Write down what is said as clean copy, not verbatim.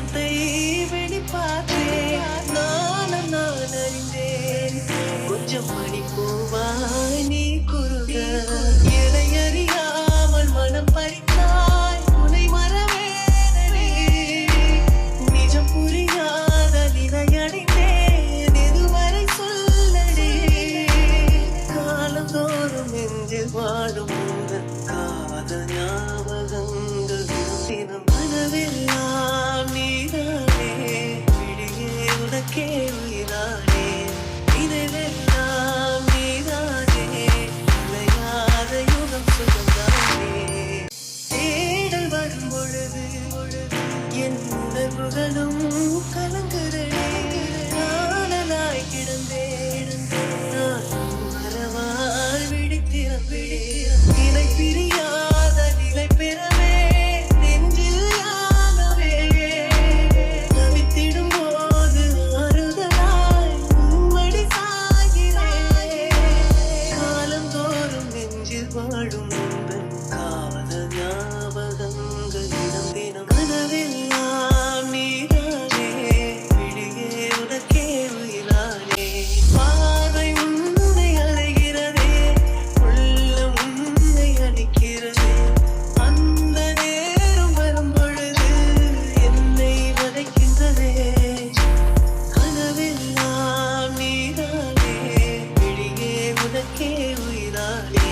இதயத்தை வெளிப்பார்த்தேன் நானும் நான் அறிந்தேன் கொஞ்சம் மணி பூவாய் நீ குறுக எதை அறியாமல் மனம் பறித்தாய் உனை மறவேனே நிஜம் புரியாத நிலையடைந்தேன் எதுவரை சொல்லடே காலந்தோறும் நெஞ்சில் வாடும் உந்தன் காதல் ஞாபகங்கள் தினம் மனவெல்லாம் நீதானே விழியே உனக்கே உயிரானே நினைவெல்லாம் நீதானே நிலையாத யுகம் சுகந்தானே தேடல் வரும் பொழுது என் உணர்வுகளும் கலங்குதடே காணலாய் கிடந்தேன் நான் மறவால் விழித்திறந்தேன் நிலை பிரியாத நிலை பெறவே நெஞ்சில் யாகவே தவித்திடும் போது ஆறுதலாய் உம்மடி சாகிறேன் காலந்தோறும் நெஞ்சில் வாழும் உந்தன் காதல் ஞாபகங்கள் தினம் தினம் கனவெல்லாம் நீதானே விழியே உனக்கே உயிரானே பார்வை உன்னை அலைகிறதே உள்ளம் உன்னை அடிக்கிறதே அந்த நேரம் வரும் பொழுது என்னை வதைக்கின்றதே கனவெல்லாம் நீதானே விழியே உனக்கே உயிரானே